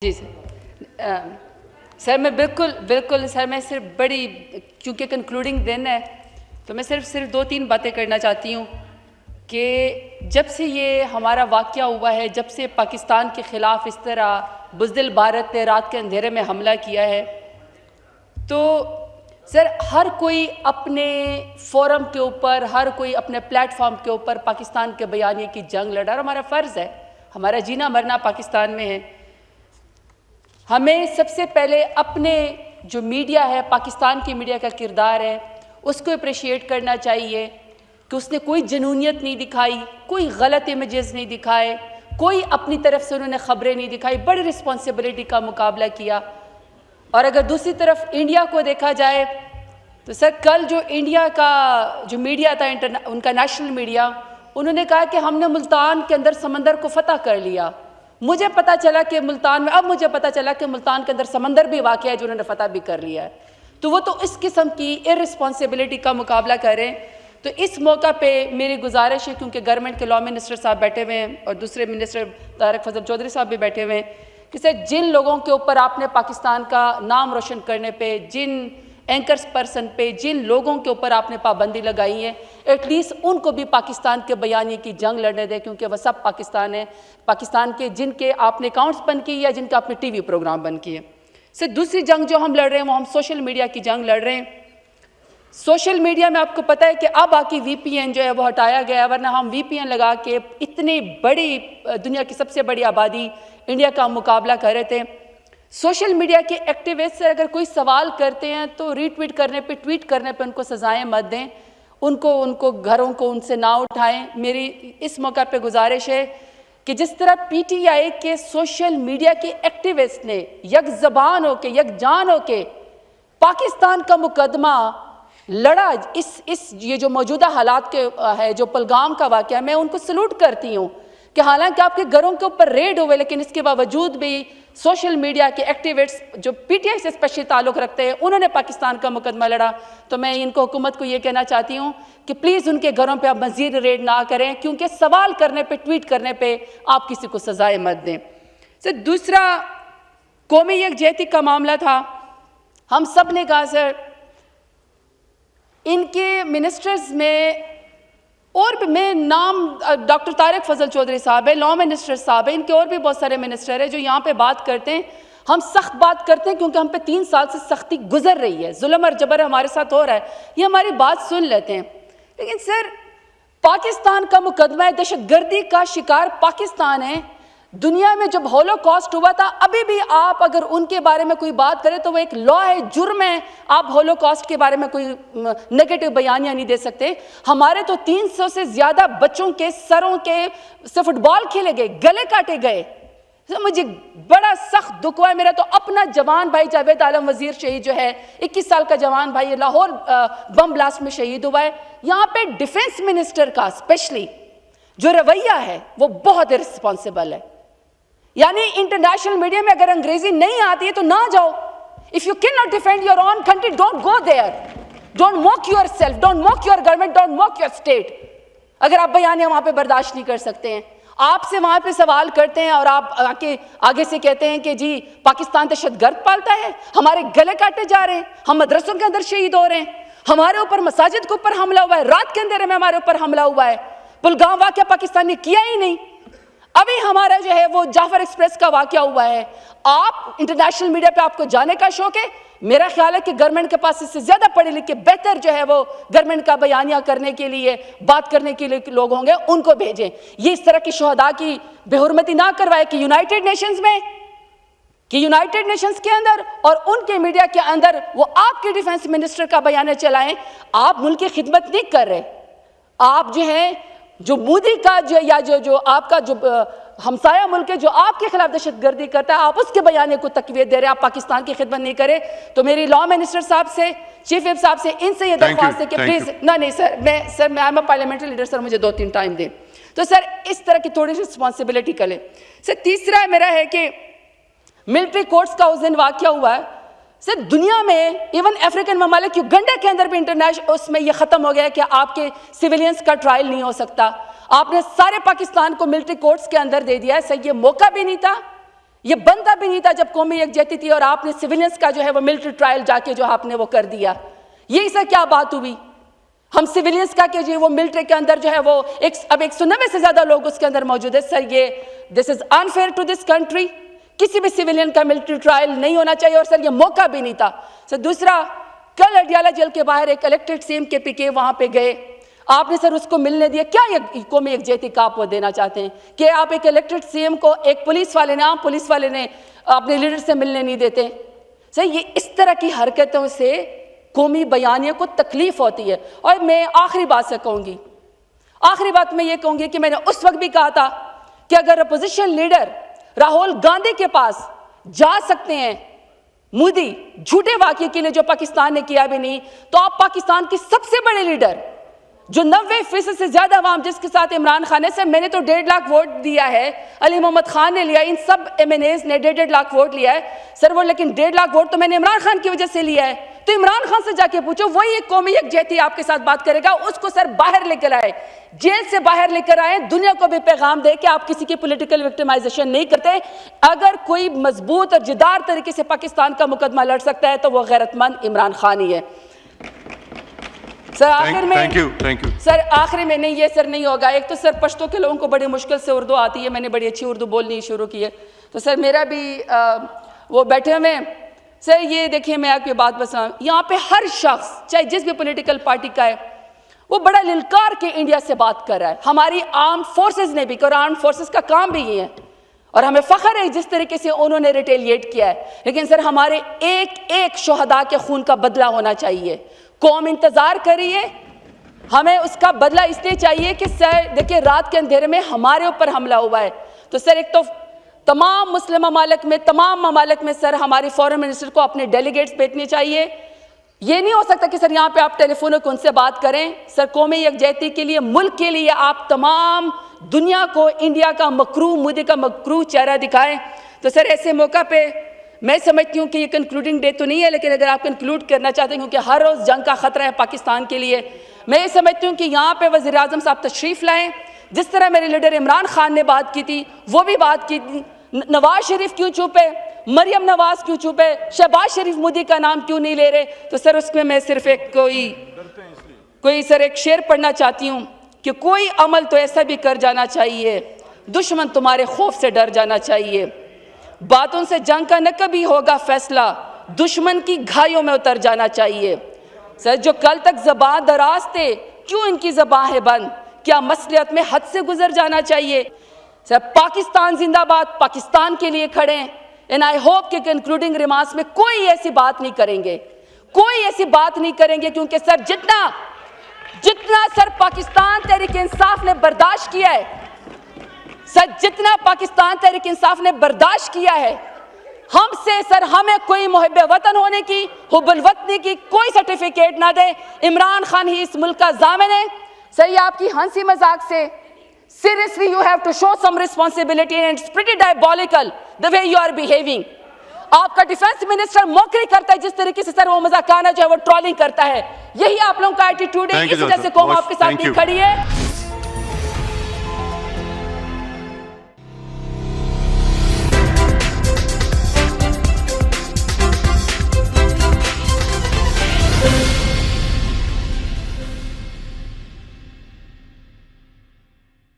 जी sir. Sir मैं बिल्कुल sir मैं सिर्फ बड़ी क्योंकि कंक्लूडिंग दिन है तो मैं सिर्फ 2-3 बातें करना चाहती हूँ कि जब से ये हमारा वाक़या हुआ है, जब से पाकिस्तान के ख़िलाफ़ इस तरह बुज़दिल भारत ने रात के अंधेरे में हमला किया है, तो सर हर कोई अपने फोरम के ऊपर, हर कोई अपने प्लेटफॉर्म के ऊपर पाकिस्तान के बयानिए की जंग लड़ा और हमारा फ़र्ज़ है, हमारा जीना मरना पाकिस्तान में है। हमें सबसे पहले अपने जो मीडिया है, पाकिस्तान की मीडिया का किरदार है, उसको अप्रिशिएट करना चाहिए कि उसने कोई जनूनियत नहीं दिखाई, कोई गलत इमेजेस नहीं दिखाए, कोई अपनी तरफ से उन्होंने ख़बरें नहीं दिखाई, बड़ी रिस्पॉन्सिबिलिटी का मुकाबला किया। और अगर दूसरी तरफ इंडिया को देखा जाए तो सर कल जो इंडिया का जो मीडिया था, उनका नेशनल मीडिया, उन्होंने कहा कि हमने मुल्तान के अंदर समंदर को फतह कर लिया। मुझे पता चला कि मुल्तान में, अब मुझे पता चला कि मुल्तान के अंदर समंदर भी वाक़ है जो उन्होंने फतह भी कर लिया है। तो वो तो इस किस्म की इररिस्पॉन्सिबिलिटी का मुकाबला करें। तो इस मौका पे मेरी गुजारिश है, क्योंकि गवर्नमेंट के लॉ मिनिस्टर साहब बैठे हुए हैं और दूसरे मिनिस्टर तारिक फजल चौधरी साहब भी बैठे हुए हैं, कि सर जिन लोगों के ऊपर आपने पाकिस्तान का नाम रोशन करने पे, जिन एंकर्स पर्सन पे, जिन लोगों के ऊपर आपने पाबंदी लगाई है, एटलीस्ट उनको भी पाकिस्तान के बयानी की जंग लड़ने दें, क्योंकि वह सब पाकिस्तान है, पाकिस्तान के जिनके आपने अकाउंट्स बंद किए या जिनका आपने टीवी प्रोग्राम बंद किए। सर दूसरी जंग जो हम लड़ रहे हैं वो हम सोशल मीडिया की जंग लड़ रहे हैं। सोशल मीडिया में आपको पता है कि अब आके VPN जो है वो हटाया गया है, वरना हम VPN लगा के इतनी बड़ी दुनिया की सबसे बड़ी आबादी इंडिया का मुकाबला कर रहे थे। सोशल मीडिया के एक्टिविस्ट से अगर कोई सवाल करते हैं तो रीट्वीट करने पे, ट्वीट करने पे उनको सजाएं मत दें, उनको घरों को उनसे ना उठाएं। मेरी इस मौका पे गुजारिश है कि जिस तरह PTI के सोशल मीडिया के एक्टिविस्ट ने यक ज़बान होके, यक जान होके पाकिस्तान का मुकदमा लड़ा, ये जो मौजूदा हालात के है, जो पहलगाम का वाक़या, मैं उनको सलूट करती हूँ कि हालांकि आपके घरों के ऊपर रेड हुए, लेकिन इसके बावजूद भी सोशल मीडिया के एक्टिविस्ट जो PTI से स्पेशली ताल्लुक़ रखते हैं, उन्होंने पाकिस्तान का मुकदमा लड़ा। तो मैं इनको हुकूमत को ये कहना चाहती हूँ कि प्लीज़ उनके घरों पे आप मज़ीद रेड ना करें, क्योंकि सवाल करने पे, ट्वीट करने पे आप किसी को सजाएं मत दें। सर दूसरा कौमी यकजहती का मामला था। हम सब ने कहा सर इनके मिनिस्टर्स में, और भी मैं नाम डॉक्टर तारिक फजल चौधरी साहब है, लॉ मिनिस्टर साहब है, इनके और भी बहुत सारे मिनिस्टर हैं जो यहाँ पे बात करते हैं। हम सख्त बात करते हैं क्योंकि हम पे 3 साल से सख्ती गुजर रही है, जुल्म और जबर हमारे साथ हो रहा है, ये हमारी बात सुन लेते हैं। लेकिन सर पाकिस्तान का मुकदमा है, दहशतगर्दी का शिकार पाकिस्तान है। दुनिया में जब होलोकॉस्ट हुआ था, अभी भी आप अगर उनके बारे में कोई बात करें तो वो एक लॉ है, जुर्म है, आप होलोकॉस्ट के बारे में कोई नेगेटिव बयानियां नहीं दे सकते। हमारे तो 300 से ज़्यादा बच्चों के सरों के से फुटबॉल खेले गए, गले काटे गए। तो मुझे बड़ा सख्त दुख हुआ है। मेरा तो अपना जवान भाई जावेद आलम वजीर शहीद जो है, 21 साल का जवान भाई, लाहौर बम ब्लास्ट में शहीद हुआ है। यहाँ पे डिफेंस मिनिस्टर का स्पेशली जो रवैया है वो बहुत इररिस्पॉन्सिबल है। यानी इंटरनेशनल मीडिया में अगर अंग्रेजी नहीं आती है तो ना जाओ। If you can not defend your own country, don't go there, don't mock your self, don't mock your government, don't mock your state. अगर आप बयानियां वहां पे बर्दाश्त नहीं कर सकते हैं, आपसे वहां पे सवाल करते हैं और आप आगे से कहते हैं कि जी पाकिस्तान दहशतगर्द पालता है, हमारे गले काटे जा रहे हैं, हम मदरसों के अंदर शहीद हो रहे हैं, हमारे ऊपर मसाजिद के ऊपर हमला हुआ है, रात के अंधेरे में हमारे ऊपर हमला हुआ है, पहलगाम वाक़या पाकिस्तान ने किया ही नहीं। अभी हमारा जो है वो जाफर एक्सप्रेस का वाक़या हुआ है। आप इंटरनेशनल मीडिया पे आपको जाने का शौक है, मेरा ख्याल है कि गवर्नमेंट के पास इससे ज़्यादा पढ़े लिखे बेहतर जो है वो गवर्नमेंट का बयानिया करने के लिए, बात करने के लिए लोग होंगे, उनको भेजें। ये इस तरह की शहदा की बेहुरमती ना करवाए कि यूनाइटेड नेशंस में, कि यूनाइटेड नेशंस के अंदर और उनके मीडिया के अंदर वो आपके डिफेंस मिनिस्टर का बयान चलाएं। आप मुल्क की खिदमत नहीं कर रहे। आप जो है जो मोदी का जो या जो आपका जो हमसाया मुल्क है जो आपके खिलाफ दहशतगर्दी करता है, आप उसके बयाने को तकवीत दे रहे हैं, आप पाकिस्तान की खिदमत नहीं करें। तो मेरी लॉ मिनिस्टर साहब से, चीफ व्हिप साहब से, इनसे ये दरख्वास्त है कि प्लीज नहीं सर, मैं I am a parliamentary leader sir, मुझे 2-3 टाइम दें। तो सर इस तरह की थोड़ी सी रिस्पॉन्सिबिलिटी करें। सर तीसरा मेरा है कि मिलिट्री कोर्ट्स का उस दिन वाक़या हुआ है। सर दुनिया में, इवन अफ्रीकन ममालिक, युगांडा के अंदर भी इंटरनेशनल उसमें यह ख़त्म हो गया कि आपके सिविलियंस का ट्रायल नहीं हो सकता। आपने सारे पाकिस्तान को मिलिट्री कोर्ट्स के अंदर दे दिया है। सर ये मौका भी नहीं था, ये बनता भी नहीं था जब कौमी यकजहती थी, और आपने सिविलियंस का जो है वो मिलिट्री ट्रायल जाके जो आपने वो कर दिया। यही सर क्या बात हुई? हम सिविलियंस का के जी वो मिलिट्री के अंदर जो है वो अब 190 से ज्यादा लोग उसके अंदर मौजूद है। सर ये this is unfair to this country. किसी भी सिविलियन का मिलिट्री ट्रायल नहीं होना चाहिए, और सर ये मौका भी नहीं था। सर दूसरा, कल अडियाला जेल के बाहर एक इलेक्टेड सीएम के पीके वहां पे गए, आपने सर उसको मिलने दिया। क्या ये कौमी यकजहती का आप वो देना चाहते हैं कि आप एक इलेक्टेड सीएम को एक पुलिस वाले ने, आम पुलिस वाले ने अपने लीडर से मिलने नहीं देते? सर ये इस तरह की हरकतों से कौमी बयानिया को तकलीफ होती है। और मैं आखिरी बात से कहूंगी, आखिरी बात मैं ये कहूंगी कि मैंने उस वक्त भी कहा था कि अगर अपोजिशन लीडर राहुल गांधी के पास जा सकते हैं मोदी झूठे वाकये के लिए जो पाकिस्तान ने किया भी नहीं, तो आप पाकिस्तान के सबसे बड़े लीडर जो 90% से ज्यादा अवाम जिसके साथ इमरान खान है, सर मैंने तो 1.5 लाख वोट दिया है, अली मोहम्मद खान ने लिया, इन सब MNAs ने 1.5 लाख वोट लिया है सर वो, लेकिन 1.5 लाख वोट तो मैंने इमरान खान की वजह से लिया है। तो इमरान खान से जाके पूछो, वही एक कौमी यकजहती आपके साथ बात करेगा, उसको सर बाहर लेकर आए, जेल से बाहर लेकर आए, दुनिया को भी पैगाम दे कि आप किसी की पॉलिटिकल विक्टिमाइजेशन नहीं करते। अगर कोई मजबूत और जिद्दार तरीके से पाकिस्तान का मुकदमा लड़ सकता है तो वो गैरतमंद इमरान खान ही है। सर आखिर में थैंक यू सर आखिर में नहीं, ये सर नहीं होगा। एक तो सर पश्तो के लोगों को बड़ी मुश्किल से उर्दू आती है, मैंने बड़ी अच्छी उर्दू बोलनी शुरू की है, तो सर मेरा भी वो बैठे हुए सर, ये देखिए मैं आपकी बात बताऊं, यहाँ पे हर शख्स चाहे जिस भी पॉलिटिकल पार्टी का है वो बड़ा लिलकार के इंडिया से बात कर रहा है। हमारी आर्म फोर्सेस ने भी, और आर्म फोर्सेस का काम भी ये है, और हमें फख्र है जिस तरीके से उन्होंने रिटेलिएट किया है। लेकिन सर हमारे एक एक शोहदा के खून का बदला होना चाहिए। कौम इंतजार करिए, हमें उसका बदला इसलिए चाहिए कि सर देखिए रात के अंधेरे में हमारे ऊपर हमला हुआ है, तो सर एक तो तमाम मुस्लिम ममालिक में, तमाम ममालिक में सर हमारी फॉरेन मिनिस्टर को अपने डेलीगेट्स भेजने चाहिए। ये नहीं हो सकता कि सर यहाँ पे आप टेलीफोन पर उनसे बात करें। सर कौमी यकजहती के लिए, मुल्क के लिए आप तमाम दुनिया को इंडिया का मकरू, मोदी का मकरू चेहरा दिखाएं। तो सर ऐसे मौका पे मैं समझती हूँ कि ये कंक्लूडिंग डे तो नहीं है, लेकिन अगर आप कंक्लूड करना चाहते हैं, क्योंकि हर रोज़ जंग का खतरा है पाकिस्तान के लिए, मैं ये समझती हूँ कि यहाँ पे वज़ीर आज़म साहब तशरीफ़ लाएँ। जिस तरह मेरे लीडर इमरान खान ने बात की थी वो भी बात की थी। नवाज शरीफ क्यों चुप है, मरियम नवाज क्यों चुप है, शहबाज शरीफ मोदी का नाम क्यों नहीं ले रहे? तो सर उसमें मैं सिर्फ एक कोई सर एक शेर पढ़ना चाहती हूँ कि कोई अमल तो ऐसा भी कर जाना चाहिए, दुश्मन तुम्हारे खौफ से डर जाना चाहिए। बातों से जंग का न कभी होगा फैसला, दुश्मन की घायों में उतर जाना चाहिए। सर जो कल तक ज़बान दराज थे, क्यों इनकी ज़बान है बंद? क्या मसलियत में हद से गुजर जाना चाहिए? सर पाकिस्तान जिंदाबाद, पाकिस्तान के लिए खड़े हैं। एंड आई होप कि कंक्लूडिंग रिमार्क्स में कोई ऐसी बात नहीं करेंगे, कोई ऐसी बात नहीं करेंगे, क्योंकि सर जितना सर पाकिस्तान तहरीक इंसाफ ने बर्दाश्त किया है, सर जितना पाकिस्तान तहरीक इंसाफ ने बर्दाश्त किया है, हमसे सर हमें कोई मुहिब्बे वतन होने की, हुब्बुल वतनी की कोई सर्टिफिकेट ना दे। इमरान खान ही इस मुल्क का जामिन है। सर ये आपकी हंसी मजाक से, seriously you have to show some responsibility and it's pretty diabolical the way you are behaving. आपका डिफेंस मिनिस्टर मौकरी करता है जिस तरीके से सर वो मजाकाना जो है वो ट्रोलिंग करता है, यही आप लोगों का एटीट्यूड है, इस वजह से कौम आपके साथ नहीं खड़ी है।